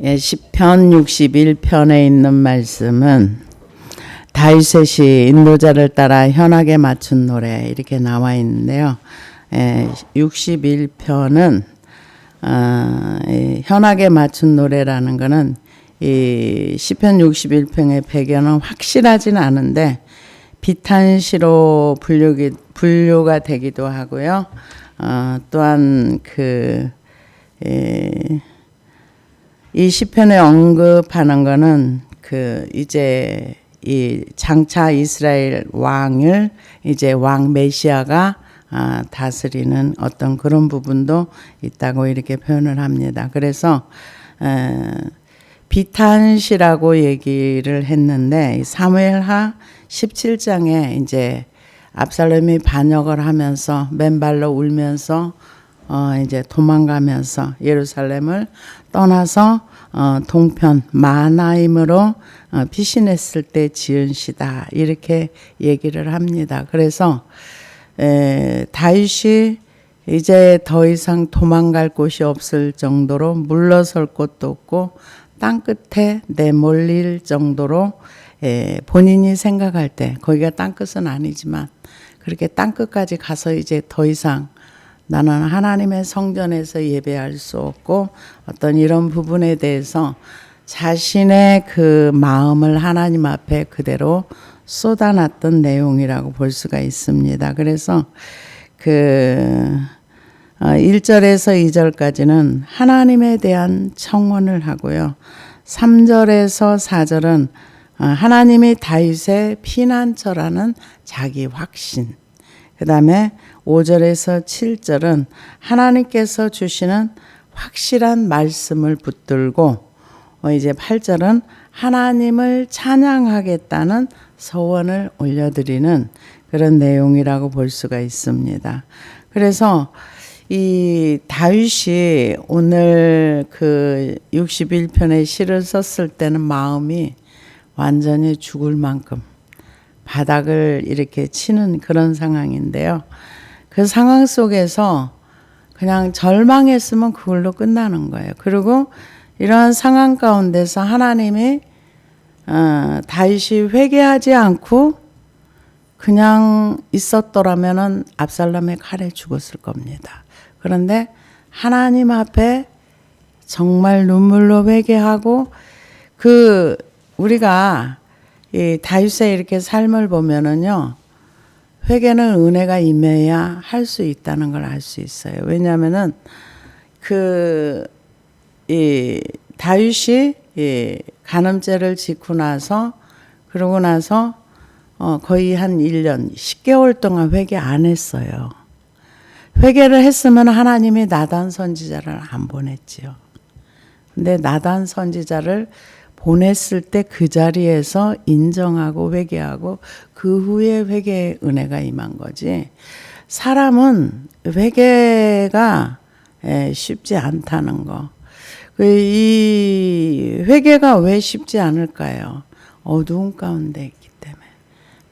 예, 시편 61편에 있는 말씀은 다윗의 인도자를 따라 현악에 맞춘 노래 이렇게 나와 있는데요. 61편은 현악에 맞춘 노래라는 것은 이 시편 61편의 배경은 확실하지는 않은데 비탄시로 분류가 되기도 하고요. 또한 이 시편에 언급하는 것은 이제 이 장차 이스라엘 왕을 이제 왕 메시아가 다스리는 어떤 그런 부분도 있다고 이렇게 표현을 합니다. 그래서 비탄시라고 얘기를 했는데 사무엘하 17장에 이제 압살롬이 반역을 하면서 맨발로 울면서 이제 도망가면서 예루살렘을 떠나서 동편 마하나임으로 피신했을 때 지은 시다 이렇게 얘기를 합니다. 그래서 다윗이 이제 더 이상 도망갈 곳이 없을 정도로 물러설 곳도 없고 땅끝에 내몰릴 정도로 본인이 생각할 때 거기가 땅끝은 아니지만 그렇게 땅끝까지 가서 이제 더 이상 나는 하나님의 성전에서 예배할 수 없고 어떤 이런 부분에 대해서 자신의 그 마음을 하나님 앞에 그대로 쏟아놨던 내용이라고 볼 수가 있습니다. 그래서 1절에서 2절까지는 하나님에 대한 청원을 하고요. 3절에서 4절은 하나님이 다윗의 피난처라는 자기 확신. 그 다음에 5절에서 7절은 하나님께서 주시는 확실한 말씀을 붙들고 이제 8절은 하나님을 찬양하겠다는 서원을 올려드리는 그런 내용이라고 볼 수가 있습니다. 그래서 이 다윗이 오늘 61편의 시를 썼을 때는 마음이 완전히 죽을 만큼 바닥을 이렇게 치는 그런 상황인데요. 그 상황 속에서 그냥 절망했으면 그걸로 끝나는 거예요. 그리고 이러한 상황 가운데서 하나님이 다윗이 회개하지 않고 그냥 있었더라면은 압살롬의 칼에 죽었을 겁니다. 그런데 하나님 앞에 정말 눈물로 회개하고 우리가 이 다윗의 이렇게 삶을 보면은요, 회개는 은혜가 임해야 할 수 있다는 걸 알 수 있어요. 왜냐하면은 이 다윗이 간음죄를 짓고 나서 그러고 나서 거의 한 1년 10개월 동안 회개 안 했어요. 회개를 했으면 하나님이 나단 선지자를 안 보냈지요. 근데 나단 선지자를 보냈을 때 그 자리에서 인정하고 회개하고 그 후에 회개의 은혜가 임한 거지. 사람은 회개가 쉽지 않다는 거. 이 회개가 왜 쉽지 않을까요? 어두운 가운데 있기 때문에.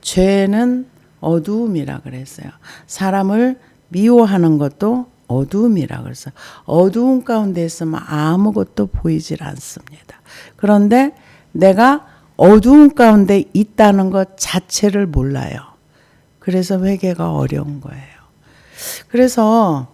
죄는 어두움이라 그랬어요. 사람을 미워하는 것도 어두움이라 그래서 어두운 가운데 있으면 아무것도 보이질 않습니다. 그런데 내가 어두운 가운데 있다는 것 자체를 몰라요. 그래서 회개가 어려운 거예요. 그래서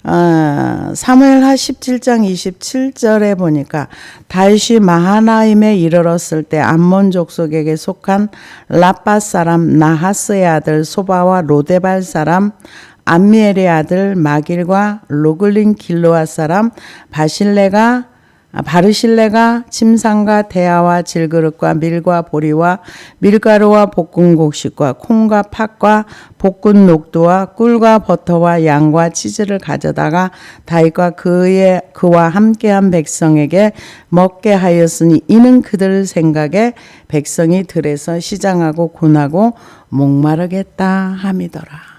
사무엘하 17장 27절에 보니까 다윗이 마하나임에 이르렀을 때 암몬 족속에게 속한 라빠 사람 나하스의 아들 소바와 로데발 사람 암미엘의 아들 마길과 로글린 길로아 사람 바르실레가 침상과 대야와 질그릇과 밀과 보리와 밀가루와 볶은 곡식과 콩과 팥과 볶은 녹두와 꿀과 버터와 양과 치즈를 가져다가 다윗과 그와 함께한 백성에게 먹게 하였으니 이는 그들 생각에 백성이 들에서 시장하고 군하고 목마르겠다 함이더라.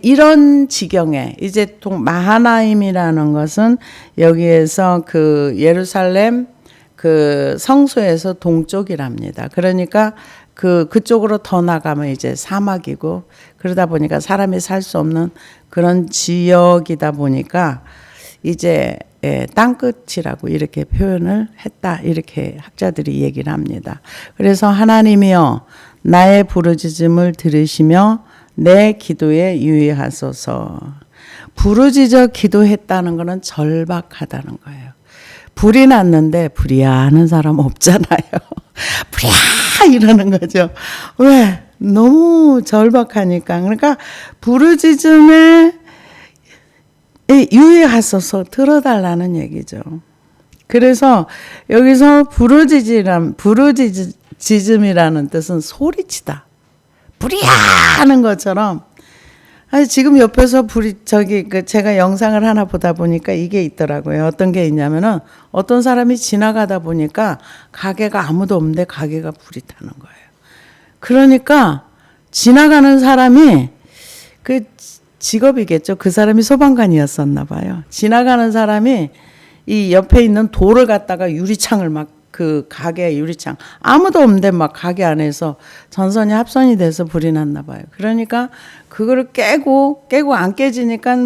이런 지경에 이제 마하나임이라는 것은 여기에서 예루살렘 성소에서 동쪽이랍니다. 그러니까 그쪽으로 더 나가면 이제 사막이고 그러다 보니까 사람이 살 수 없는 그런 지역이다 보니까 이제 땅끝이라고 이렇게 표현을 했다. 이렇게 학자들이 얘기를 합니다. 그래서 하나님이여 나의 부르짖음을 들으시며 내 기도에 유의하소서. 부르짖어 기도했다는 것은 절박하다는 거예요. 불이 났는데 불이야 하는 사람 없잖아요. 불이야 이러는 거죠. 왜? 너무 절박하니까. 그러니까 부르짖음에 유의하소서 들어달라는 얘기죠. 그래서 여기서 부르짖음이라는 뜻은 소리치다. 불이야 하는 것처럼. 아니 지금 옆에서 제가 영상을 하나 보다 보니까 이게 있더라고요. 어떤 게 있냐면은 어떤 사람이 지나가다 보니까 가게가 아무도 없는데 가게가 불이 타는 거예요. 그러니까 지나가는 사람이 그 직업이겠죠. 그 사람이 소방관이었었나 봐요. 지나가는 사람이 이 옆에 있는 돌을 갖다가 유리창을 막 그 가게 유리창 아무도 없는데 막 가게 안에서 전선이 합선이 돼서 불이 났나 봐요. 그러니까 그거를 깨고 안 깨지니까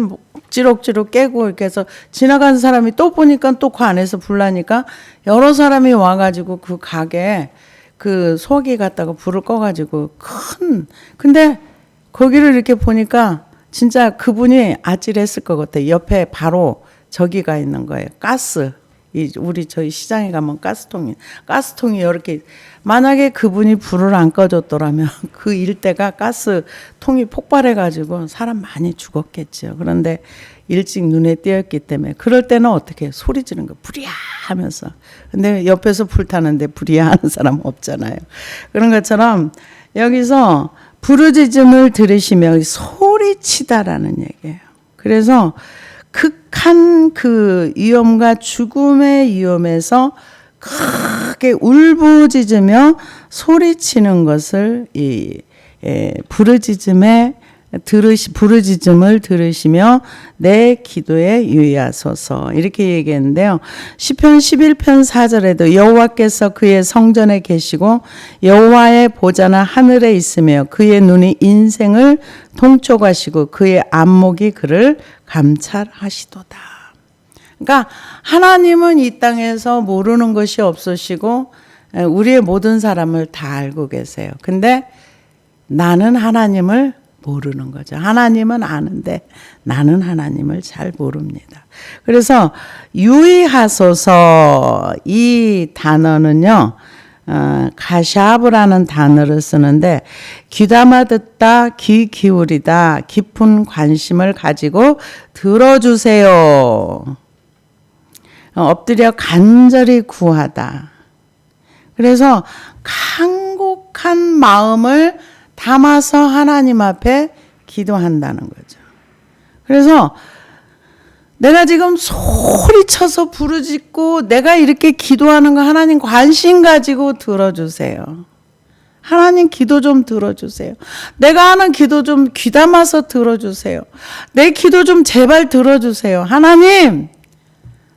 억지로 깨고 이렇게 해서 지나가는 사람이 또 보니까 또 그 안에서 불 나니까 여러 사람이 와가지고 그 가게에 그 소화기 갖다가 불을 꺼가지고 근데 거기를 이렇게 보니까 진짜 그분이 아찔했을 것 같아요. 옆에 바로 저기가 있는 거예요. 가스. 우리 저희 시장에 가면 가스통이 이렇게 만약에 그분이 불을 안 꺼줬더라면 그 일대가 가스통이 폭발해가지고 사람 많이 죽었겠죠. 그런데 일찍 눈에 띄었기 때문에 그럴 때는 어떻게 소리 지르는 거 불이야 하면서. 근데 옆에서 불 타는데 불이야 하는 사람 없잖아요. 그런 것처럼 여기서 부르짖음을 들으시며 소리치다라는 얘기예요. 그래서 극한 그 위험과 죽음의 위험에서 크게 울부짖으며 소리치는 것을 부르짖음을 들으시며 내 기도에 유의하소서 이렇게 얘기했는데요. 시편 11편 4절에도 여호와께서 그의 성전에 계시고 여호와의 보좌는 하늘에 있으며 그의 눈이 인생을 통촉하시고 그의 안목이 그를 감찰하시도다. 그러니까 하나님은 이 땅에서 모르는 것이 없으시고 우리의 모든 사람을 다 알고 계세요. 근데 나는 하나님을 모르는 거죠. 하나님은 아는데 나는 하나님을 잘 모릅니다. 그래서 유의하소서 이 단어는요. 가샤브라는 단어를 쓰는데 귀담아 듣다, 귀 기울이다, 깊은 관심을 가지고 들어주세요. 엎드려 간절히 구하다. 그래서 간곡한 마음을 담아서 하나님 앞에 기도한다는 거죠. 그래서 내가 지금 소리쳐서 부르짖고 내가 이렇게 기도하는 거 하나님 관심 가지고 들어주세요. 하나님 기도 좀 들어주세요. 내가 하는 기도 좀 귀담아서 들어주세요. 내 기도 좀 제발 들어주세요. 하나님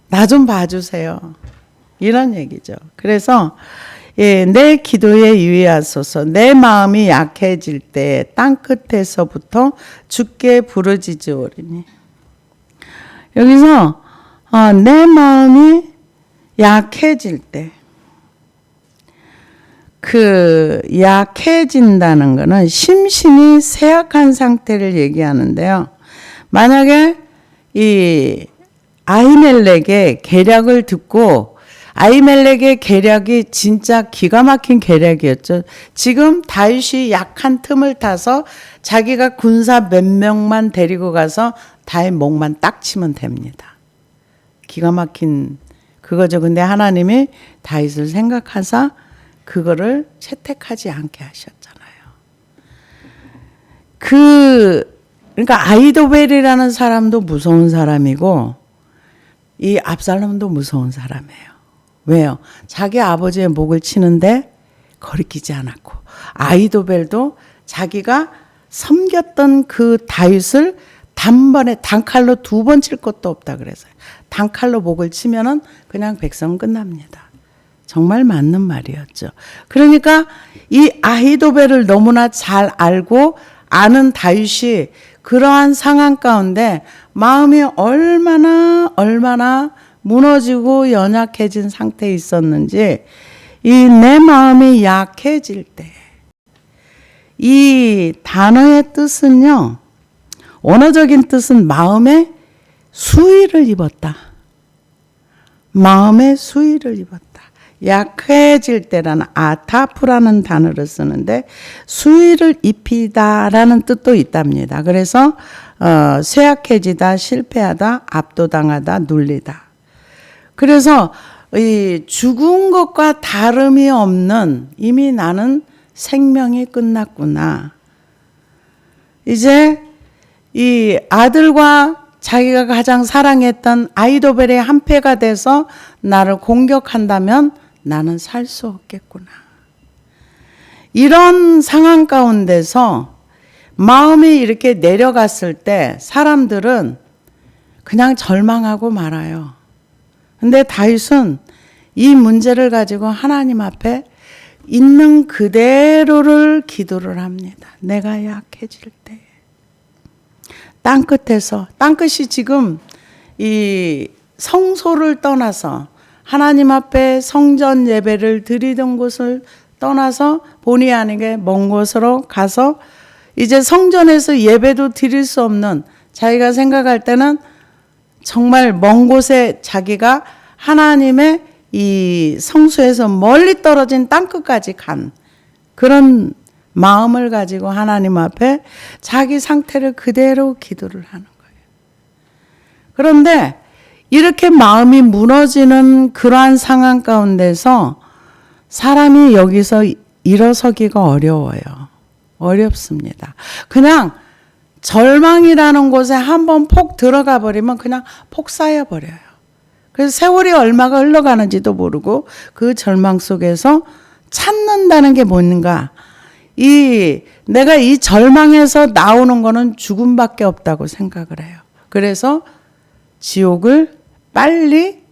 나 좀 봐주세요. 이런 얘기죠. 그래서 내 기도에 유의하소서. 내 마음이 약해질 때 땅끝에서부터 주께 부르짖으오리니. 여기서 내 마음이 약해질 때 그 약해진다는 것은 심신이 쇠약한 상태를 얘기하는데요. 만약에 이 아히멜렉의 계략을 듣고 아히멜렉의 계략이 진짜 기가 막힌 계략이었죠. 지금 다윗이 약한 틈을 타서 자기가 군사 몇 명만 데리고 가서 다윗 목만 딱 치면 됩니다. 기가 막힌 그거죠. 근데 하나님이 다윗을 생각하사 그거를 채택하지 않게 하셨잖아요. 그러니까 아히도벨이라는 사람도 무서운 사람이고 이 압살롬도 무서운 사람이에요. 왜요? 자기 아버지의 목을 치는데 거리끼지 않았고 아히도벨도 자기가 섬겼던 그 다윗을 단번에 단칼로 2번 칠 것도 없다 그래서요. 단칼로 목을 치면은 그냥 백성 끝납니다. 정말 맞는 말이었죠. 그러니까 이 아히도벨을 너무나 잘 알고 아는 다윗이 그러한 상황 가운데 마음이 얼마나 무너지고 연약해진 상태에 있었는지 이 내 마음이 약해질 때 이 단어의 뜻은요, 원어적인 뜻은 마음의 수위를 입었다. 마음의 수위를 입었다. 약해질 때라는 아타프라는 단어를 쓰는데 수위를 입히다라는 뜻도 있답니다. 그래서 쇠약해지다, 실패하다, 압도당하다, 눌리다. 그래서 이 죽은 것과 다름이 없는 이미 나는 생명이 끝났구나. 이제 이 아들과 자기가 가장 사랑했던 아이도벨의 한패가 돼서 나를 공격한다면 나는 살 수 없겠구나. 이런 상황 가운데서 마음이 이렇게 내려갔을 때 사람들은 그냥 절망하고 말아요. 근데 다윗은 이 문제를 가지고 하나님 앞에 있는 그대로를 기도를 합니다. 내가 약해질 때. 땅끝에서, 땅끝이 지금 이 성소를 떠나서 하나님 앞에 성전 예배를 드리던 곳을 떠나서 본의 아니게 먼 곳으로 가서 이제 성전에서 예배도 드릴 수 없는, 자기가 생각할 때는 정말 먼 곳에 자기가 하나님의 이 성소에서 멀리 떨어진 땅끝까지 간 그런 마음을 가지고 하나님 앞에 자기 상태를 그대로 기도를 하는 거예요. 그런데 이렇게 마음이 무너지는 그러한 상황 가운데서 사람이 여기서 일어서기가 어려워요. 어렵습니다. 그냥 절망이라는 곳에 한번 폭 들어가 버리면 그냥 폭 쌓여 버려요. 그래서 세월이 얼마가 흘러가는지도 모르고 그 절망 속에서 찾는다는 게 뭔가, 내가 이 절망에서 나오는 거는 죽음밖에 없다고 생각을 해요. 그래서 지옥을 빨리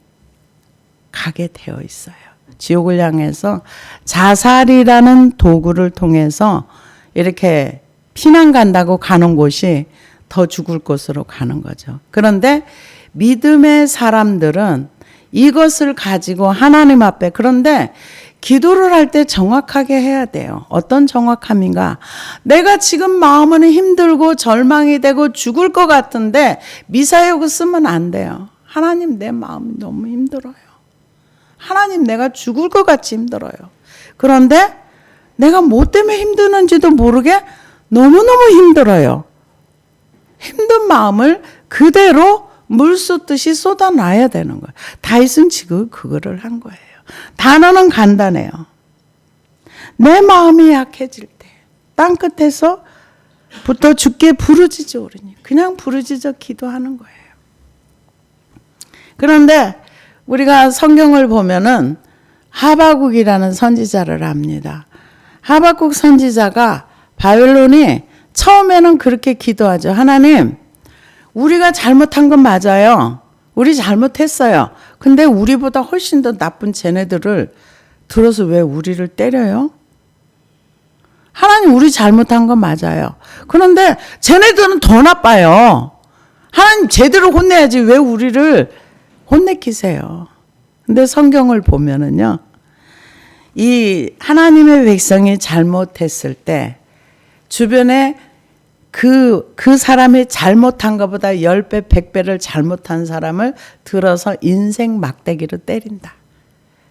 가게 되어 있어요. 지옥을 향해서 자살이라는 도구를 통해서 이렇게 피난 간다고 가는 곳이 더 죽을 곳으로 가는 거죠. 그런데 믿음의 사람들은 이것을 가지고 하나님 앞에, 그런데 기도를 할 때 정확하게 해야 돼요. 어떤 정확함인가? 내가 지금 마음은 힘들고 절망이 되고 죽을 것 같은데 미사여구 쓰면 안 돼요. 하나님, 내 마음이 너무 힘들어요. 하나님, 내가 죽을 것 같이 힘들어요. 그런데 내가 뭐 때문에 힘드는지도 모르게 너무너무 힘들어요. 힘든 마음을 그대로 물 쏟듯이 쏟아놔야 되는 거예요. 다윗은 지금 그거를 한 거예요. 단어는 간단해요. 내 마음이 약해질 때 땅끝에서부터 주께 부르짖어 오르니, 그냥 부르짖어 기도하는 거예요. 그런데 우리가 성경을 보면은 하박국이라는 선지자를 압니다. 하박국 선지자가 바벨론이 처음에는 그렇게 기도하죠. 하나님, 우리가 잘못한 건 맞아요. 우리 잘못했어요. 근데 우리보다 훨씬 더 나쁜 쟤네들을 들어서 왜 우리를 때려요? 하나님, 우리 잘못한 건 맞아요. 그런데 쟤네들은 더 나빠요. 하나님, 제대로 혼내야지 왜 우리를 혼내키세요? 근데 성경을 보면은요, 이 하나님의 백성이 잘못했을 때 주변에 그 사람이 잘못한 것보다 10배, 100배를 잘못한 사람을 들어서 인생 막대기로 때린다.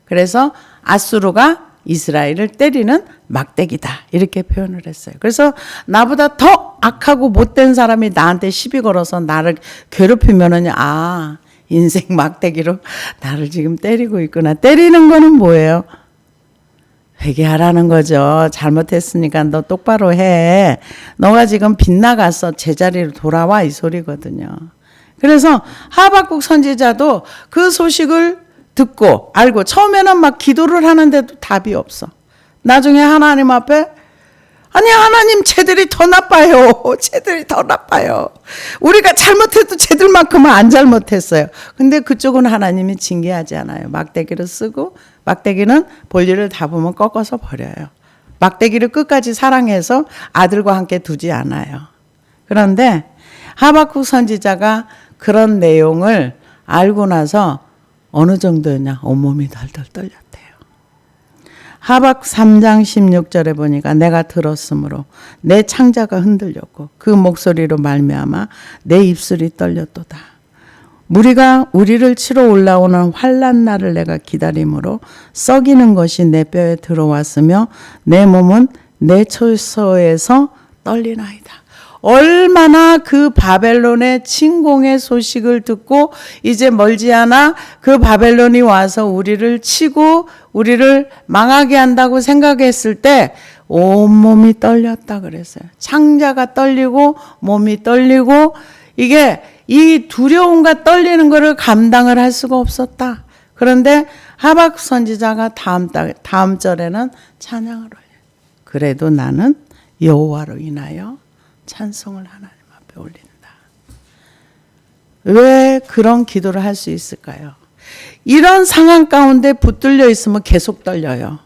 그래서 아수르가 이스라엘을 때리는 막대기다, 이렇게 표현을 했어요. 그래서 나보다 더 악하고 못된 사람이 나한테 시비 걸어서 나를 괴롭히면은, 아, 인생 막대기로 나를 지금 때리고 있구나. 때리는 거는 뭐예요? 회개하라는 거죠. 잘못했으니까 너 똑바로 해. 너가 지금 빗나갔어. 제자리로 돌아와, 이 소리거든요. 그래서 하박국 선지자도 그 소식을 듣고 알고 처음에는 막 기도를 하는데도 답이 없어. 나중에 하나님 앞에, 아니 하나님, 쟤들이 더 나빠요. 쟤들이 더 나빠요. 우리가 잘못해도 쟤들만큼은 안 잘못했어요. 근데 그쪽은 하나님이 징계하지 않아요. 막대기를 쓰고, 막대기는 볼일을 다 보면 꺾어서 버려요. 막대기를 끝까지 사랑해서 아들과 함께 두지 않아요. 그런데 하박국 선지자가 그런 내용을 알고 나서 어느 정도였냐? 온몸이 덜덜 떨렸대요. 하박 3장 16절에 보니까 내가 들었으므로 내 창자가 흔들렸고 그 목소리로 말미암아 내 입술이 떨렸도다. 무리가 우리를 치러 올라오는 환난 날을 내가 기다림으로 썩이는 것이 내 뼈에 들어왔으며 내 몸은 내 처소에서 떨리나이다. 얼마나 그 바벨론의 침공의 소식을 듣고 이제 멀지 않아 그 바벨론이 와서 우리를 치고 우리를 망하게 한다고 생각했을 때 온몸이 떨렸다 그랬어요. 창자가 떨리고 몸이 떨리고 이게 이 두려움과 떨리는 것을 감당을 할 수가 없었다. 그런데 하박 선지자가 다음 절에는 찬양을 올려요. 그래도 나는 여호와로 인하여 찬송을 하나님 앞에 올린다. 왜 그런 기도를 할 수 있을까요? 이런 상황 가운데 붙들려 있으면 계속 떨려요.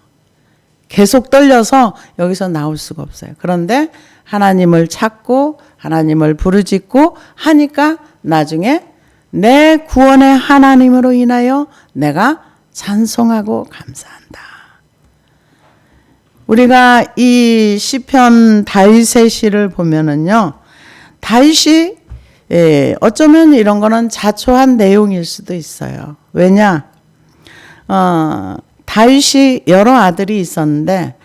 계속 떨려서 여기서 나올 수가 없어요. 그런데 하나님을 찾고 하나님을 부르짖고 하니까 나중에 내 구원의 하나님으로 인하여 내가 찬송하고 감사한다. 우리가 이 시편 다윗의 시를 보면은요, 다윗이 어쩌면 이런 거는 자초한 내용일 수도 있어요. 왜냐? 다윗이 여러 아들이 있었는데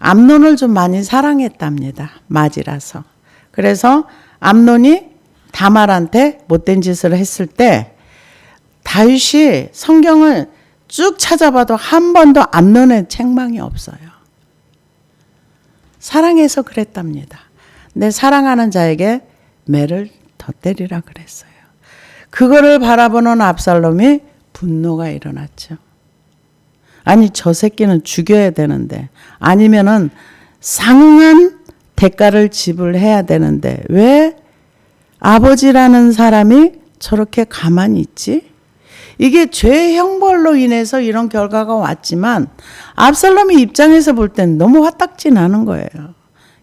암논을 좀 많이 사랑했답니다. 맞이라서. 그래서 암논이 다말한테 못된 짓을 했을 때 다윗이 성경을 쭉 찾아봐도 한 번도 암논의 책망이 없어요. 사랑해서 그랬답니다. 내 사랑하는 자에게 매를 더 때리라 그랬어요. 그거를 바라보는 압살롬이 분노가 일어났죠. 아니 저 새끼는 죽여야 되는데 아니면은 상응한 대가를 지불해야 되는데 왜 아버지라는 사람이 저렇게 가만히 있지? 이게 죄의 형벌로 인해서 이런 결과가 왔지만 압살롬의 입장에서 볼 땐 너무 화딱지 나는 거예요.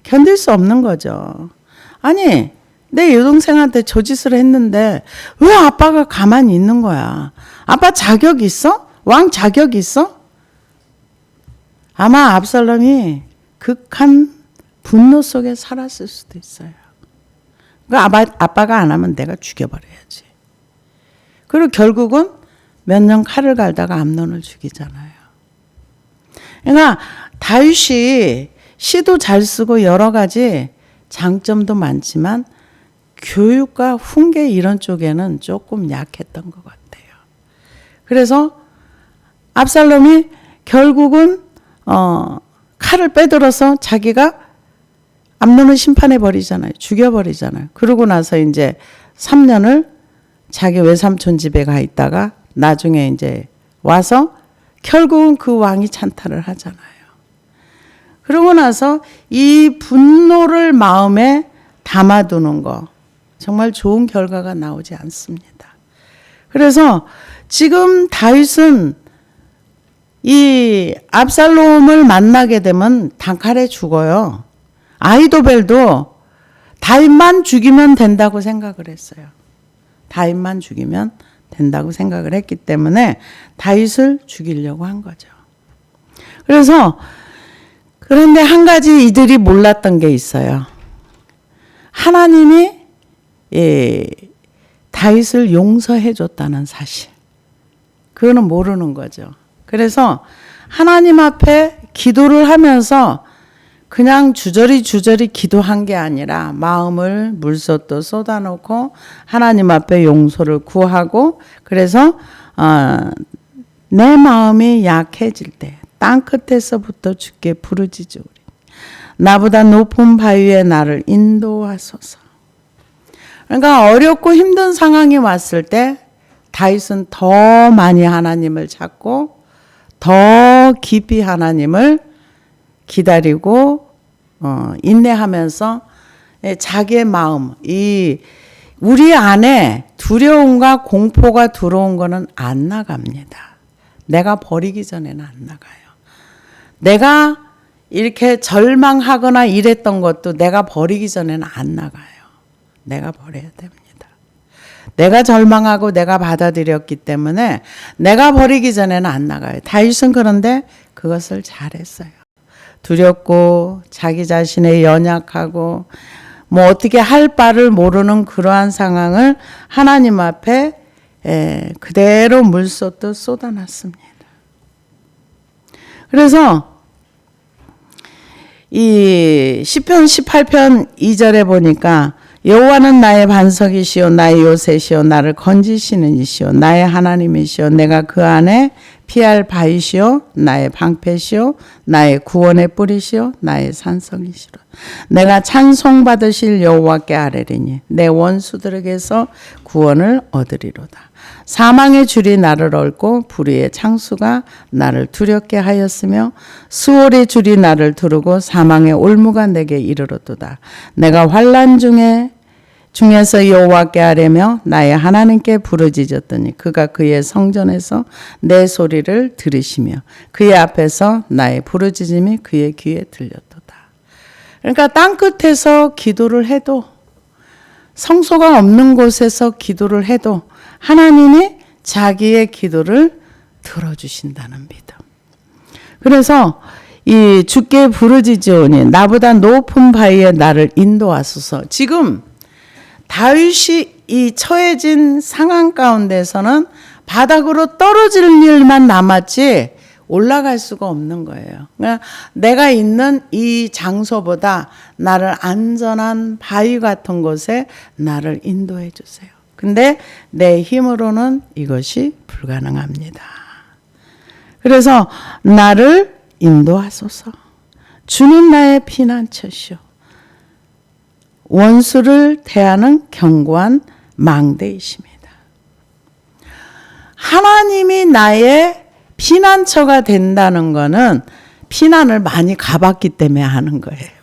견딜 수 없는 거죠. 아니 내 여동생한테 저 짓을 했는데 왜 아빠가 가만히 있는 거야? 아빠 자격 있어? 왕 자격 있어? 아마 압살롬이 극한 분노 속에 살았을 수도 있어요. 아빠가 안 하면 내가 죽여버려야지. 그리고 결국은 몇 년 칼을 갈다가 암논을 죽이잖아요. 그러니까 다윗이 시도 잘 쓰고 여러 가지 장점도 많지만 교육과 훈계 이런 쪽에는 조금 약했던 것 같아요. 그래서 압살롬이 결국은 칼을 빼들어서 자기가 암논을 심판해 버리잖아요. 죽여버리잖아요. 그러고 나서 이제 3년을 자기 외삼촌 집에 가 있다가 나중에 이제 와서 결국은 그 왕이 찬탈을 하잖아요. 그러고 나서 이 분노를 마음에 담아두는 거 정말 좋은 결과가 나오지 않습니다. 그래서 지금 다윗은 이 압살롬을 만나게 되면 단칼에 죽어요. 아히도벨도 다윗만 죽이면 된다고 생각을 했어요. 다윗만 죽이면 된다고 생각을 했기 때문에 다윗을 죽이려고 한 거죠. 그래서 그런데 한 가지 이들이 몰랐던 게 있어요. 하나님이 다윗을 용서해 줬다는 사실. 그거는 모르는 거죠. 그래서 하나님 앞에 기도를 하면서 그냥 주저리 기도한 게 아니라 마음을 물쏟도 쏟아놓고 하나님 앞에 용서를 구하고 그래서 내 마음이 약해질 때 땅끝에서부터 주께 부르짖으오리. 나보다 높은 바위에 나를 인도하소서. 그러니까 어렵고 힘든 상황이 왔을 때 다윗은 더 많이 하나님을 찾고 더 깊이 하나님을 기다리고 인내하면서 자기의 마음, 우리 안에 두려움과 공포가 들어온 거는 안 나갑니다. 내가 버리기 전에는 안 나가요. 내가 이렇게 절망하거나 이랬던 것도 내가 버리기 전에는 안 나가요. 내가 버려야 됩니다. 내가 절망하고 내가 받아들였기 때문에 내가 버리기 전에는 안 나가요. 다윗은 그런데 그것을 잘했어요. 두렵고 자기 자신의 연약하고 뭐 어떻게 할 바를 모르는 그러한 상황을 하나님 앞에 그대로 물쏟듯 쏟아놨습니다. 그래서 이 시편 18편 2절에 보니까 여호와는 나의 반석이시오 나의 요새시오 나를 건지시는 이시오 나의 하나님이시오 내가 그 안에 피할 바위시오 나의 방패시오 나의 구원의 뿌리시오 나의 산성이시로 내가 찬송받으실 여호와께 아뢰리니 내 원수들에게서 구원을 얻으리로다. 사망의 줄이 나를 얽고 불의의 창수가 나를 두렵게 하였으며 수월의 줄이 나를 두르고 사망의 올무가 내게 이르렀도다. 내가 환난 중에서 여호와께 아뢰며 나의 하나님께 부르짖었더니 그가 그의 성전에서 내 소리를 들으시며 그의 앞에서 나의 부르짖음이 그의 귀에 들렸도다. 그러니까 땅끝에서 기도를 해도 성소가 없는 곳에서 기도를 해도 하나님이 자기의 기도를 들어주신다는 믿음. 그래서 이 주께 부르짖으오니 나보다 높은 바위에 나를 인도하소서. 지금 다윗이 이 처해진 상황 가운데서는 바닥으로 떨어질 일만 남았지 올라갈 수가 없는 거예요. 그러니까 내가 있는 이 장소보다 나를 안전한 바위 같은 곳에 나를 인도해 주세요. 근데 내 힘으로는 이것이 불가능합니다. 그래서 나를 인도하소서. 주는 나의 피난처시오. 원수를 대하는 견고한 망대이십니다. 하나님이 나의 피난처가 된다는 것은 피난을 많이 가봤기 때문에 하는 거예요.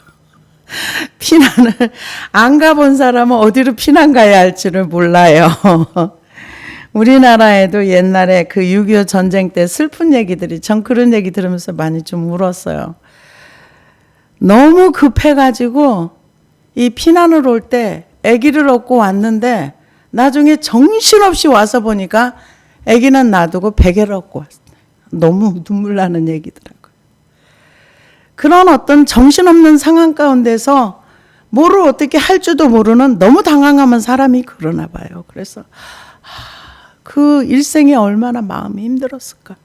피난을 안 가본 사람은 어디로 피난 가야 할지를 몰라요. 우리나라에도 옛날에 그 6.25 전쟁 때 슬픈 얘기들이 전 그런 얘기 들으면서 많이 좀 울었어요. 너무 급해가지고 이 피난을 올 때 아기를 얻고 왔는데 나중에 정신없이 와서 보니까 아기는 놔두고 베개를 얻고 왔어요. 너무 눈물 나는 얘기더라고요. 그런 어떤 정신없는 상황 가운데서 뭐를 어떻게 할 줄도 모르는 너무 당황하면 사람이 그러나 봐요. 그래서 그 일생에 얼마나 마음이 힘들었을까.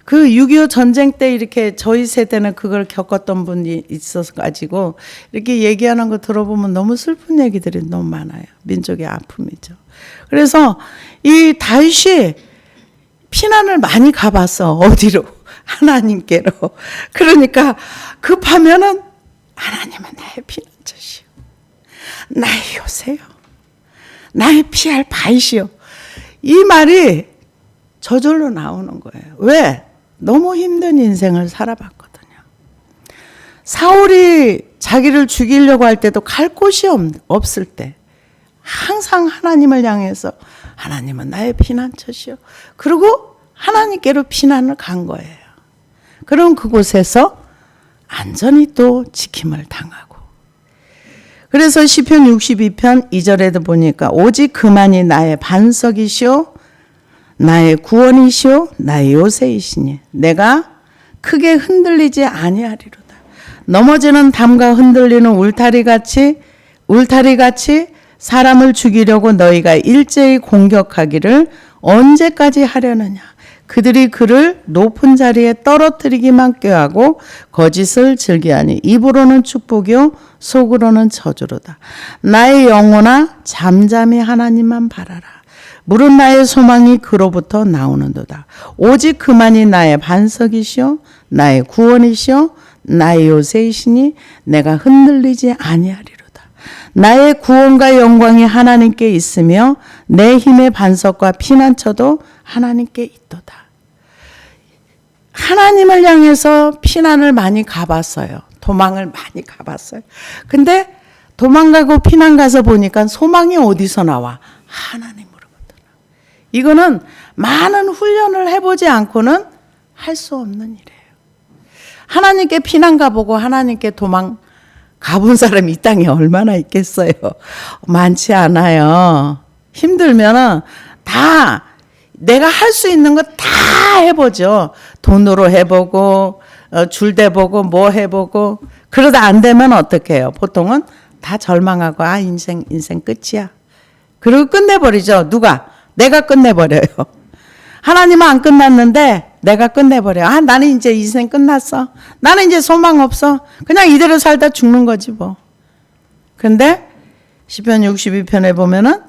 그 6.25 전쟁 때 이렇게 저희 세대는 그걸 겪었던 분이 있어서 가지고 이렇게 얘기하는 거 들어보면 너무 슬픈 얘기들이 너무 많아요. 민족의 아픔이죠. 그래서 이 다윗이 피난을 많이 가봤어. 어디로? 하나님께로. 그러니까 급하면은 하나님은 나의 피난처시오. 나의 요새요. 나의 피할 바위시오. 이 말이 저절로 나오는 거예요. 왜? 너무 힘든 인생을 살아봤거든요. 사울이 자기를 죽이려고 할 때도 갈 곳이 없을 때 항상 하나님을 향해서 하나님은 나의 피난처시오. 그리고 하나님께로 피난을 간 거예요. 그럼 그곳에서 안전히 또 지킴을 당하고. 그래서 시편 62편 2절에도 보니까 오직 그만이 나의 반석이시오 나의 구원이시오 나의 요새이시니 내가 크게 흔들리지 아니하리로다. 넘어지는 담과 흔들리는 울타리같이 사람을 죽이려고 너희가 일제히 공격하기를 언제까지 하려느냐. 그들이 그를 높은 자리에 떨어뜨리기만 꾀하고 거짓을 즐기하니 입으로는 축복이요 속으로는 저주로다. 나의 영혼아 잠잠히 하나님만 바라라. 물은 나의 소망이 그로부터 나오는도다. 오직 그만이 나의 반석이시오 나의 구원이시오 나의 요새이시니 내가 흔들리지 아니하리로다. 나의 구원과 영광이 하나님께 있으며 내 힘의 반석과 피난처도 하나님께 있도다. 하나님을 향해서 피난을 많이 가봤어요. 도망을 많이 가봤어요. 근데 도망가고 피난 가서 보니까 소망이 어디서 나와? 하나님으로부터. 이거는 많은 훈련을 해보지 않고는 할 수 없는 일이에요. 하나님께 피난 가보고 하나님께 도망 가본 사람이 이 땅에 얼마나 있겠어요? 많지 않아요. 힘들면은 다 내가 할 수 있는 거 다 해보죠. 돈으로 해보고 줄 대보고 뭐 해보고 그러다 안 되면 어떻게 해요? 보통은 다 절망하고 인생 끝이야. 그리고 끝내버리죠. 누가? 내가 끝내버려요. 하나님은 안 끝났는데 내가 끝내버려. 나는 이제 인생 끝났어. 나는 이제 소망 없어. 그냥 이대로 살다 죽는 거지 뭐. 근데 시편 62편에 보면은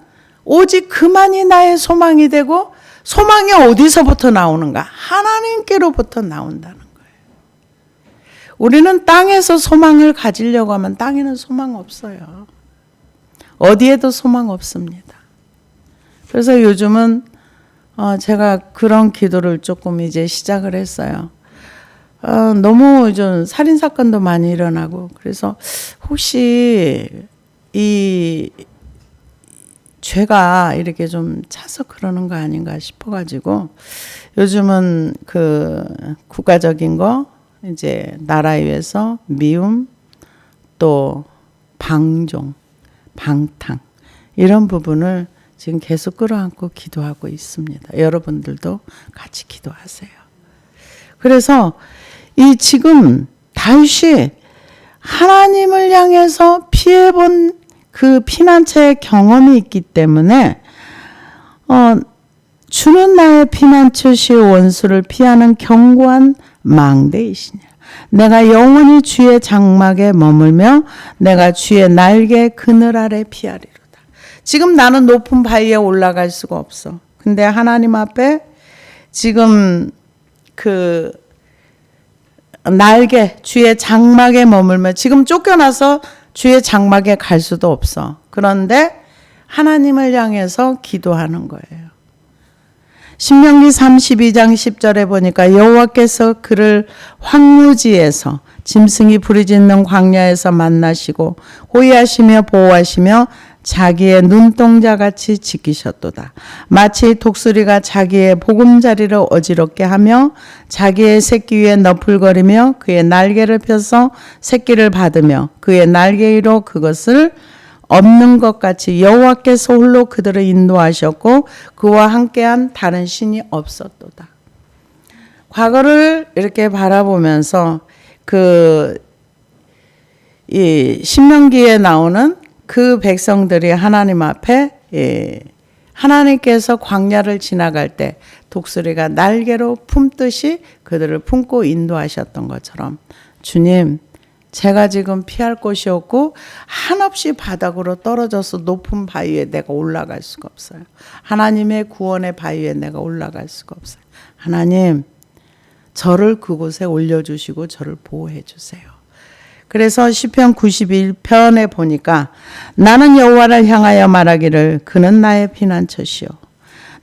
오직 그만이 나의 소망이 되고 소망이 어디서부터 나오는가? 하나님께로부터 나온다는 거예요. 우리는 땅에서 소망을 가지려고 하면 땅에는 소망 없어요. 어디에도 소망 없습니다. 그래서 요즘은 제가 그런 기도를 조금 이제 시작을 했어요. 너무 좀 살인사건도 많이 일어나고 그래서 혹시 이 죄가 이렇게 좀 차서 그러는 거 아닌가 싶어가지고 요즘은 그 국가적인 거 이제 나라에 위해서 미움 또 방종, 방탕 이런 부분을 지금 계속 끌어안고 기도하고 있습니다. 여러분들도 같이 기도하세요. 그래서 이 지금 다윗이 하나님을 향해서 피해본 그 피난처의 경험이 있기 때문에 주는 나의 피난처시오 원수를 피하는 견고한 망대이시냐. 내가 영원히 주의 장막에 머물며 내가 주의 날개 그늘 아래 피하리로다. 지금 나는 높은 바위에 올라갈 수가 없어. 근데 하나님 앞에 지금 그 날개 주의 장막에 머물며 지금 쫓겨나서 주의 장막에 갈 수도 없어. 그런데 하나님을 향해서 기도하는 거예요. 신명기 32장 10절에 보니까 여호와께서 그를 황무지에서 짐승이 부르짖는 광야에서 만나시고 호위하시며 보호하시며 자기의 눈동자같이 지키셨도다. 마치 독수리가 자기의 보금자리를 어지럽게 하며 자기의 새끼 위에 너풀거리며 그의 날개를 펴서 새끼를 받으며 그의 날개 위로 그것을 없는 것 같이 여호와께서 홀로 그들을 인도하셨고 그와 함께한 다른 신이 없었도다. 과거를 이렇게 바라보면서 이 신명기에 나오는 그 백성들이 하나님 앞에 하나님께서 광야를 지나갈 때 독수리가 날개로 품듯이 그들을 품고 인도하셨던 것처럼 주님 제가 지금 피할 곳이 없고 한없이 바닥으로 떨어져서 높은 바위에 내가 올라갈 수가 없어요. 하나님의 구원의 바위에 내가 올라갈 수가 없어요. 하나님 저를 그곳에 올려주시고 저를 보호해 주세요. 그래서 시편 91편에 보니까 나는 여호와를 향하여 말하기를 그는 나의 피난처시오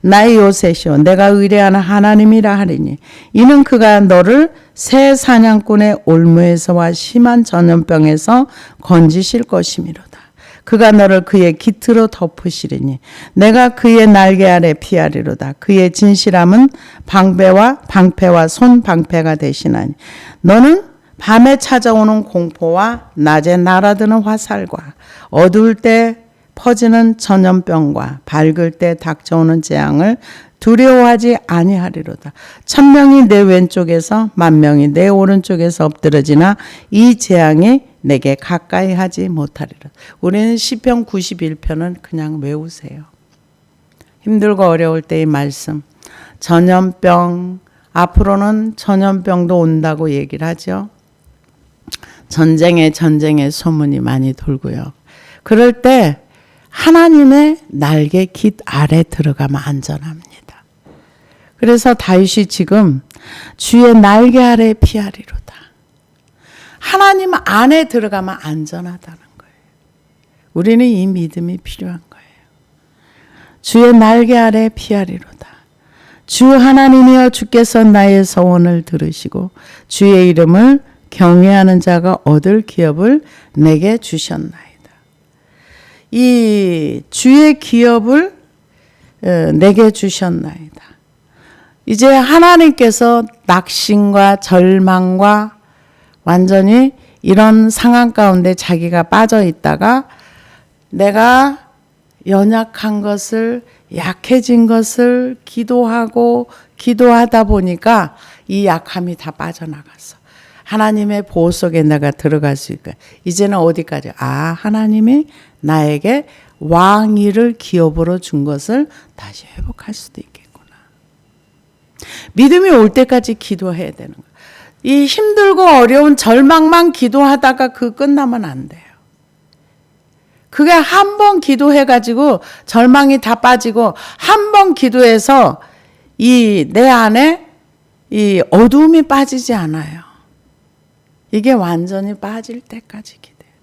나의 요새시오 내가 의뢰하는 하나님이라 하리니 이는 그가 너를 새 사냥꾼의 올무에서와 심한 전염병에서 건지실 것이미로다. 그가 너를 그의 깃으로 덮으시리니 내가 그의 날개 아래 피하리로다. 그의 진실함은 방패와 손방패가 되시나니 너는 밤에 찾아오는 공포와 낮에 날아드는 화살과 어두울 때 퍼지는 전염병과 밝을 때 닥쳐오는 재앙을 두려워하지 아니하리로다. 1000명이 내 왼쪽에서 10,000명이 내 오른쪽에서 엎드러지나 이 재앙이 내게 가까이 하지 못하리라. 우리는 시편 91편은 그냥 외우세요. 힘들고 어려울 때의 말씀. 전염병, 앞으로는 전염병도 온다고 얘기를 하죠. 전쟁의 소문이 많이 돌고요. 그럴 때 하나님의 날개 깃 아래 들어가면 안전합니다. 그래서 다윗이 지금 주의 날개 아래 피하리로다. 하나님 안에 들어가면 안전하다는 거예요. 우리는 이 믿음이 필요한 거예요. 주의 날개 아래 피하리로다. 주 하나님이여 주께서 나의 서원을 들으시고 주의 이름을 경외하는 자가 얻을 기업을 내게 주셨나이다. 이 주의 기업을 내게 주셨나이다. 이제 하나님께서 낙심과 절망과 완전히 이런 상황 가운데 자기가 빠져 있다가 내가 연약한 것을, 약해진 것을 기도하다 보니까 이 약함이 다 빠져나갔어. 하나님의 보호 속에 내가 들어갈 수 있고, 이제는 어디까지? 하나님이 나에게 왕위를 기업으로 준 것을 다시 회복할 수도 있겠구나. 믿음이 올 때까지 기도해야 되는 거야. 이 힘들고 어려운 절망만 기도하다가 끝나면 안 돼요. 그게 한 번 기도해가지고 절망이 다 빠지고 한 번 기도해서 내 안에 이 어두움이 빠지지 않아요. 이게 완전히 빠질 때까지 기도해요.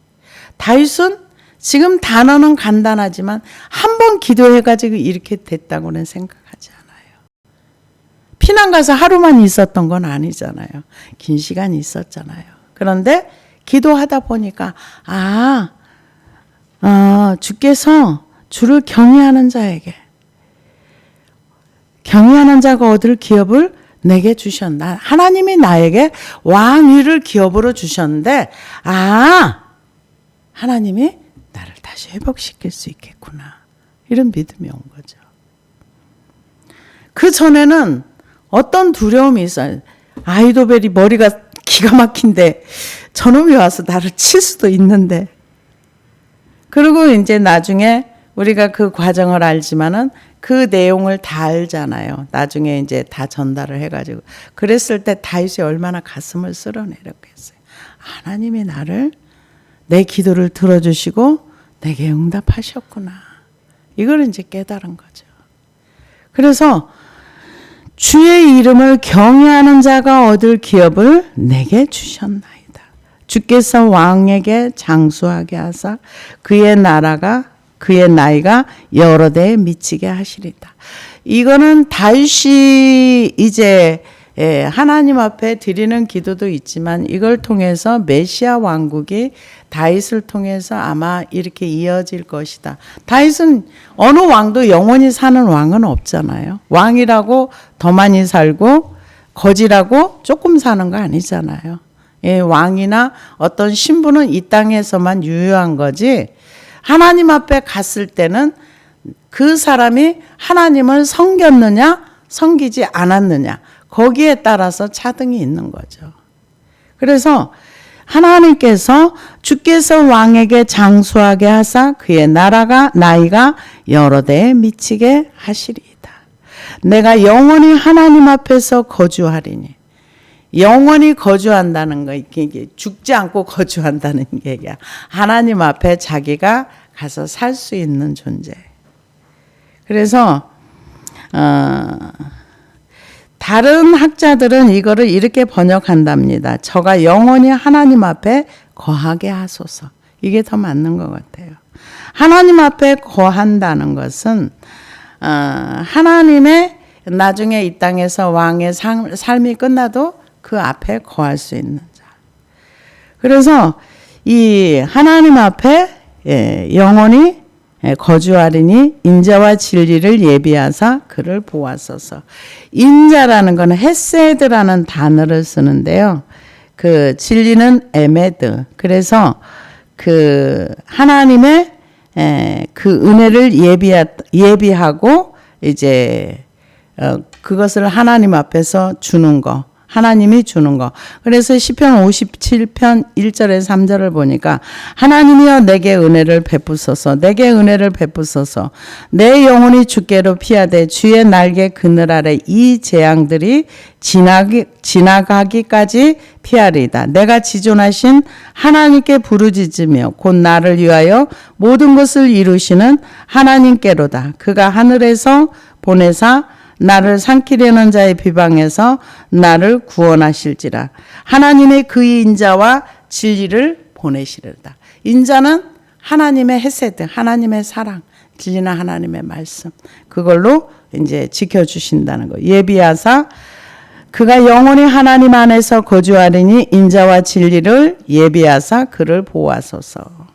다윗은 지금 단어는 간단하지만 한 번 기도해가지고 이렇게 됐다고는 생각하지 않아요. 피난 가서 하루만 있었던 건 아니잖아요. 긴 시간 있었잖아요. 그런데 기도하다 보니까 주께서 주를 경외하는 자가 얻을 기업을 내게 주셨나. 하나님이 나에게 왕위를 기업으로 주셨는데 하나님이 나를 다시 회복시킬 수 있겠구나. 이런 믿음이 온 거죠. 그 전에는 어떤 두려움이 있어요. 아이도벨이 머리가 기가 막힌데 저놈이 와서 나를 칠 수도 있는데. 그리고 이제 나중에 우리가 그 과정을 알지만은 그 내용을 다 알잖아요. 나중에 이제 다 전달을 해가지고. 그랬을 때 다윗이 얼마나 가슴을 쓸어내렸겠어요. 하나님이 내 기도를 들어주시고 내게 응답하셨구나. 이걸 이제 깨달은 거죠. 그래서 주의 이름을 경외하는 자가 얻을 기업을 내게 주셨나이다. 주께서 왕에게 장수하게 하사 그의 나이가 여러 대에 미치게 하시리다. 이거는 다윗이 이제 하나님 앞에 드리는 기도도 있지만 이걸 통해서 메시아 왕국이 다윗을 통해서 아마 이렇게 이어질 것이다. 다윗은 어느 왕도 영원히 사는 왕은 없잖아요. 왕이라고 더 많이 살고 거지라고 조금 사는 거 아니잖아요. 왕이나 어떤 신분은 이 땅에서만 유효한 거지, 하나님 앞에 갔을 때는 그 사람이 하나님을 섬겼느냐 섬기지 않았느냐 거기에 따라서 차등이 있는 거죠. 그래서 하나님께서 주께서 왕에게 장수하게 하사 그의 나이가 여러 대에 미치게 하시리이다. 내가 영원히 하나님 앞에서 거주하리니. 영원히 거주한다는 거, 이게 죽지 않고 거주한다는 얘기야. 하나님 앞에 자기가 가서 살 수 있는 존재. 그래서 다른 학자들은 이거를 이렇게 번역한답니다. 저가 영원히 하나님 앞에 거하게 하소서. 이게 더 맞는 것 같아요. 하나님 앞에 거한다는 것은 하나님의 나중에 이 땅에서 왕의 삶이 끝나도 그 앞에 거할 수 있는 자. 그래서 이 하나님 앞에 영원히 거주하리니 인자와 진리를 예비하사 그를 보았소서. 인자라는 것은 헤세드라는 단어를 쓰는데요. 그 진리는 에메드. 그래서 그 하나님의 그 은혜를 예비하고 이제 그것을 하나님 앞에서 주는 거. 하나님이 주는 거. 그래서 시편 57편 1절에 3절을 보니까 하나님이여 내게 은혜를 베푸소서. 내게 은혜를 베푸소서. 내 영혼이 주께로 피하되 주의 날개 그늘 아래 이 재앙들이 지나가기까지 피하리이다. 내가 지존하신 하나님께 부르짖으며 곧 나를 위하여 모든 것을 이루시는 하나님께로다. 그가 하늘에서 보내사 나를 삼키려는 자의 비방에서 나를 구원하실지라. 하나님의 그의 인자와 진리를 보내시리다. 인자는 하나님의 헤세드, 하나님의 사랑, 진리는 하나님의 말씀. 그걸로 이제 지켜주신다는 거. 예비하사 그가 영원히 하나님 안에서 거주하리니 인자와 진리를 예비하사 그를 보호하소서.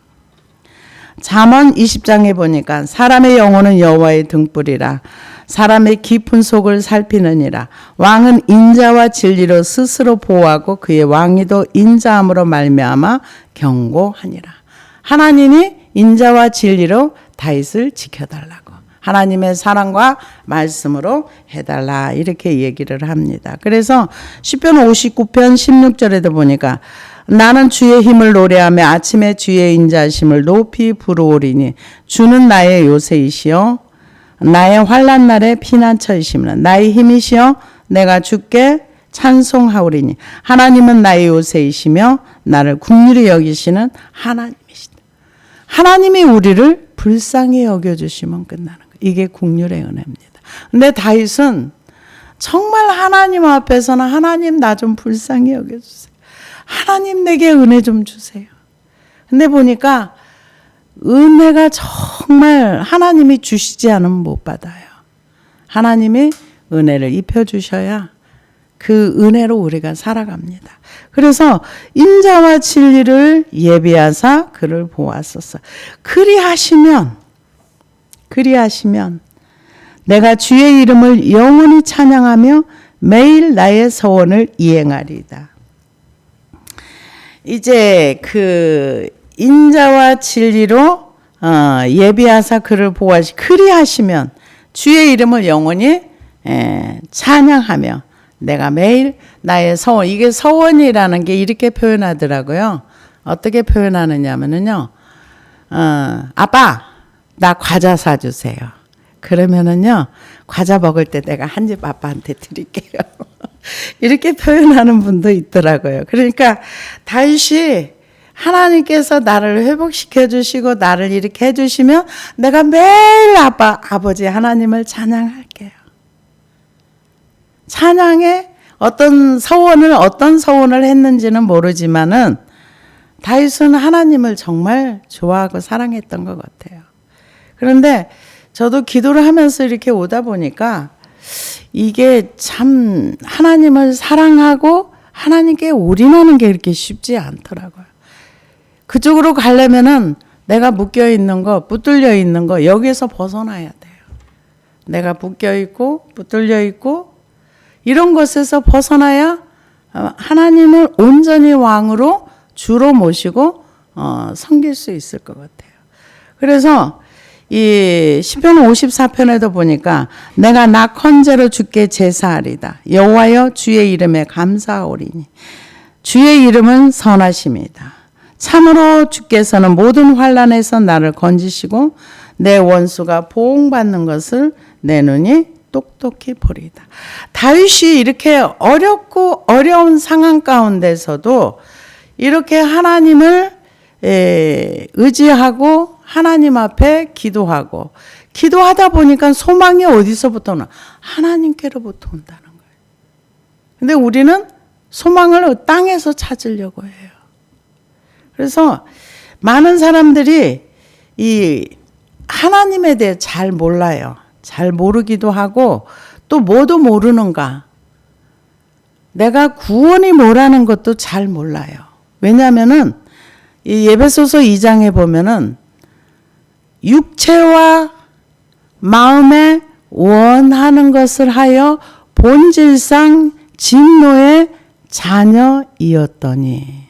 잠언 20장에 보니까 사람의 영혼은 여호와의 등불이라 사람의 깊은 속을 살피느니라. 왕은 인자와 진리로 스스로 보호하고 그의 왕위도 인자함으로 말미암아 경고하니라. 하나님이 인자와 진리로 다윗을 지켜달라고. 하나님의 사랑과 말씀으로 해달라 이렇게 얘기를 합니다. 그래서 시편 59편 16절에도 보니까 나는 주의 힘을 노래하며 아침에 주의 인자하심을 높이 부르오리니 주는 나의 요새이시여 나의 환난 날의 피난처이시며 나의 힘이시여 내가 주께 찬송하오리니 하나님은 나의 요새이시며 나를 긍휼히 여기시는 하나님이시다. 하나님이 우리를 불쌍히 여겨주시면 끝나는 거예요. 이게 긍휼의 은혜입니다. 근데 다윗은 정말 하나님 앞에서는 하나님 나 좀 불쌍히 여겨주세요. 하나님 내게 은혜 좀 주세요. 근데 보니까 은혜가 정말 하나님이 주시지 않으면 못 받아요. 하나님이 은혜를 입혀주셔야 그 은혜로 우리가 살아갑니다. 그래서 인자와 진리를 예비하사 그를 보았소서. 그리하시면 내가 주의 이름을 영원히 찬양하며 매일 나의 서원을 이행하리이다. 이제 그 인자와 진리로 예비하사 그를 보아시 그리하시면 주의 이름을 영원히 찬양하며 내가 매일 나의 서원, 이게 서원이라는 게 이렇게 표현하더라고요. 어떻게 표현하느냐면요. 아빠, 나 과자 사주세요. 그러면은요, 과자 먹을 때 내가 한 입 아빠한테 드릴게요. 이렇게 표현하는 분도 있더라고요. 그러니까 다윗이 하나님께서 나를 회복시켜 주시고 나를 이렇게 해주시면 내가 매일 아버지 하나님을 찬양할게요. 찬양에 어떤 서원을 했는지는 모르지만은 다윗은 하나님을 정말 좋아하고 사랑했던 것 같아요. 그런데 저도 기도를 하면서 이렇게 오다 보니까 이게 참 하나님을 사랑하고 하나님께 올인하는 게 이렇게 쉽지 않더라고요. 그쪽으로 가려면은 내가 묶여 있는 거, 붙들려 있는 거 여기에서 벗어나야 돼요. 내가 묶여 있고 붙들려 있고 이런 것에서 벗어나야 하나님을 온전히 왕으로 주로 모시고 섬길 수 있을 것 같아요. 그래서 이 시편 54편에도 보니까 내가 낙헌제로 주께 제사하리다. 여호와여 주의 이름에 감사하오리니 주의 이름은 선하심이다. 참으로 주께서는 모든 환난에서 나를 건지시고 내 원수가 보응받는 것을 내 눈이 똑똑히 보리다. 다윗이 이렇게 어렵고 어려운 상황 가운데서도 이렇게 하나님을 의지하고 하나님 앞에 기도하고 기도하다 보니까 소망이 어디서부터 나? 하나님께로부터 온다는 거예요. 근데 우리는 소망을 땅에서 찾으려고 해요. 그래서 많은 사람들이 이 하나님에 대해 잘 몰라요. 잘 모르기도 하고 또 뭐도 모르는가. 내가 구원이 뭐라는 것도 잘 몰라요. 왜냐하면은 이 에베소서 2장에 보면은 육체와 마음에 원하는 것을 하여 본질상 진노의 자녀이었더니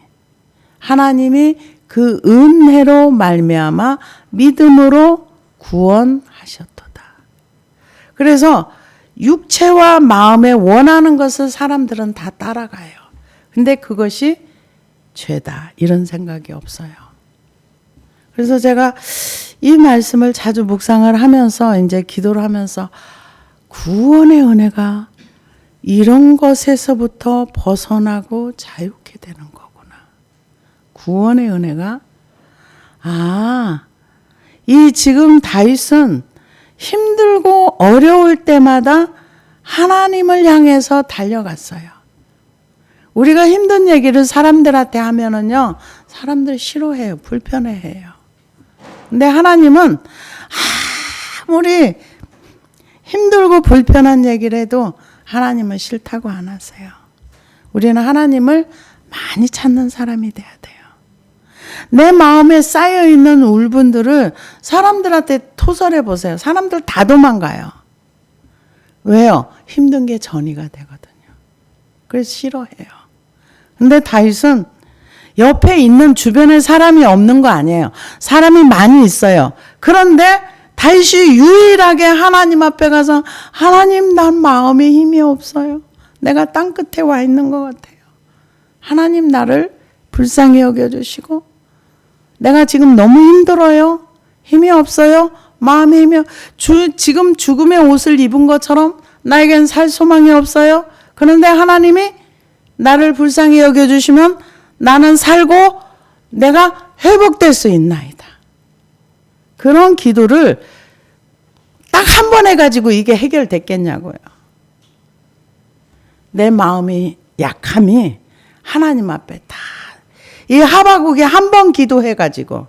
하나님이 그 은혜로 말미암아 믿음으로 구원하셨도다. 그래서 육체와 마음에 원하는 것을 사람들은 다 따라가요. 근데 그것이 죄다 이런 생각이 없어요. 그래서 제가 이 말씀을 자주 묵상을 하면서 이제 기도를 하면서 구원의 은혜가 이런 것에서부터 벗어나고 자유케 되는 거구나. 구원의 은혜가 이 지금 다윗은 힘들고 어려울 때마다 하나님을 향해서 달려갔어요. 우리가 힘든 얘기를 사람들한테 하면은요, 사람들 싫어해요. 불편해해요. 근데 하나님은 아무리 힘들고 불편한 얘기를 해도 하나님은 싫다고 안 하세요. 우리는 하나님을 많이 찾는 사람이 돼야 돼요. 내 마음에 쌓여있는 울분들을 사람들한테 토설해 보세요. 사람들 다 도망가요. 왜요? 힘든 게 전이가 되거든요. 그래서 싫어해요. 근데 다윗은 옆에 있는 주변에 사람이 없는 거 아니에요. 사람이 많이 있어요. 그런데 다윗이 유일하게 하나님 앞에 가서 하나님, 난 마음에 힘이 없어요. 내가 땅 끝에 와 있는 것 같아요. 하나님, 나를 불쌍히 여겨주시고 내가 지금 너무 힘들어요. 힘이 없어요. 마음에 힘이 지금 죽음의 옷을 입은 것처럼 나에겐 살 소망이 없어요. 그런데 하나님이 나를 불쌍히 여겨주시면 나는 살고 내가 회복될 수 있나이다. 그런 기도를 딱 한 번 해가지고 이게 해결됐겠냐고요. 내 마음이 약함이 하나님 앞에 다, 이 하박국이 한 번 기도해가지고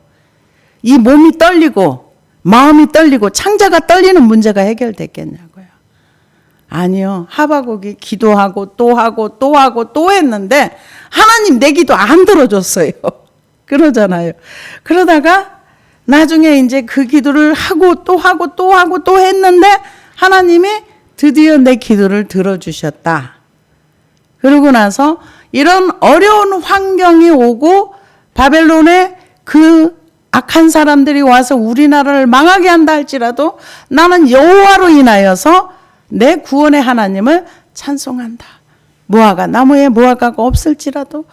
이 몸이 떨리고 마음이 떨리고 창자가 떨리는 문제가 해결됐겠냐고요. 아니요. 하박국이 기도하고 또 하고 또 하고 또 했는데 하나님 내 기도 안 들어줬어요. 그러잖아요. 그러다가 나중에 이제 그 기도를 하고 또 하고 또 하고 또 했는데 하나님이 드디어 내 기도를 들어주셨다. 그러고 나서 이런 어려운 환경이 오고 바벨론의 그 악한 사람들이 와서 우리나라를 망하게 한다 할지라도 나는 여호와로 인하여서 내 구원의 하나님을 찬송한다. 무화과 나무에 무화과가 없을지라도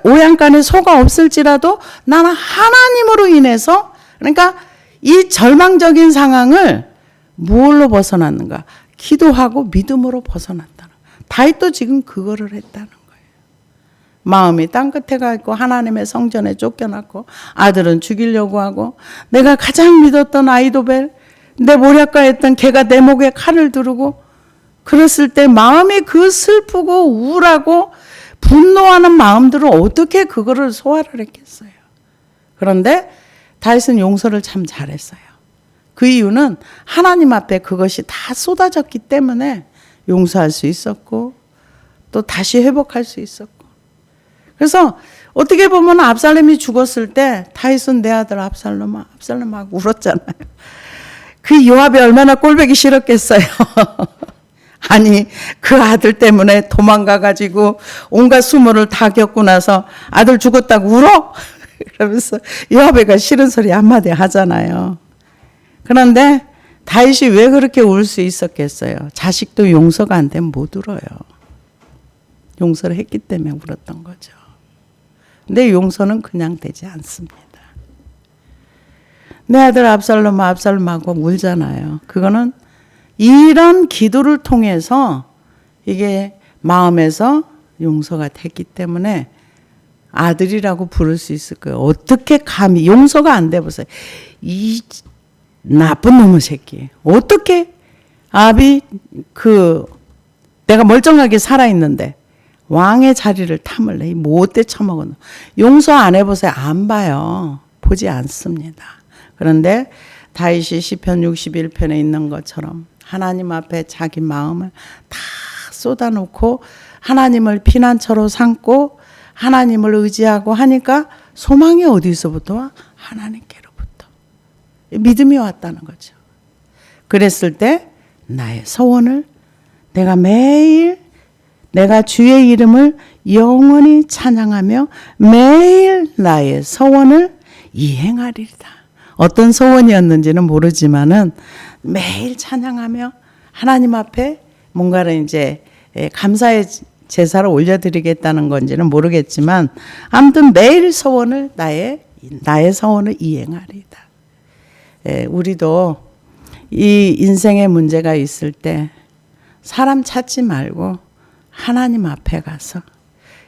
오양간에 소가 없을지라도 나는 하나님으로 인해서, 그러니까 이 절망적인 상황을 뭘로 벗어났는가? 기도하고 믿음으로 벗어났다는 거예요. 다윗도 지금 그거를 했다는 거예요. 마음이 땅끝에 가 있고 하나님의 성전에 쫓겨났고 아들은 죽이려고 하고 내가 가장 믿었던 아이도벨, 내 모략가에 했던 걔가 내 목에 칼을 두르고 그랬을 때 마음이 그 슬프고 우울하고 분노하는 마음들을 어떻게 그거를 소화를 했겠어요. 그런데 다윗은 용서를 참 잘했어요. 그 이유는 하나님 앞에 그것이 다 쏟아졌기 때문에 용서할 수 있었고 또 다시 회복할 수 있었고. 그래서 어떻게 보면 압살롬이 죽었을 때 다윗은 내 아들 압살롬아 하고 울었잖아요. 그 요압이 얼마나 꼴보기 싫었겠어요. 아니 그 아들 때문에 도망가가지고 온갖 수모를 다 겪고 나서 아들 죽었다고 울어? 그러면서 요압이가 싫은 소리 한마디 하잖아요. 그런데 다윗이 왜 그렇게 울 수 있었겠어요? 자식도 용서가 안 되면 못 울어요. 용서를 했기 때문에 울었던 거죠. 근데 용서는 그냥 되지 않습니다. 내 아들 압살롬하고 울잖아요. 그거는 이런 기도를 통해서 이게 마음에서 용서가 됐기 때문에 아들이라고 부를 수 있을 거예요. 어떻게 감히 용서가 안 돼 보세요. 이 나쁜 놈의 새끼. 어떻게 아비 내가 멀쩡하게 살아있는데 왕의 자리를 탐을래. 이 못돼 처먹은. 용서 안 해보세요. 안 봐요. 보지 않습니다. 그런데 다윗이 시편 61편에 있는 것처럼 하나님 앞에 자기 마음을 다 쏟아놓고 하나님을 피난처로 삼고 하나님을 의지하고 하니까 소망이 어디서부터 와? 하나님께로부터. 믿음이 왔다는 거죠. 그랬을 때 나의 소원을 내가 매일 내가 주의 이름을 영원히 찬양하며 매일 나의 소원을 이행하리이다. 어떤 소원이었는지는 모르지만은 매일 찬양하며 하나님 앞에 뭔가를 이제 감사의 제사를 올려드리겠다는 건지는 모르겠지만 아무튼 매일 소원을 나의 소원을 이행하리이다. 우리도 이 인생의 문제가 있을 때 사람 찾지 말고 하나님 앞에 가서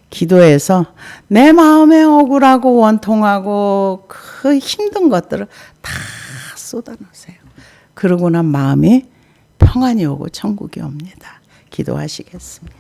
기도해서 내 마음에 억울하고 원통하고 그 힘든 것들을 다 쏟아놓으세요. 그러고 난 마음이 평안이 오고 천국이 옵니다. 기도하시겠습니다.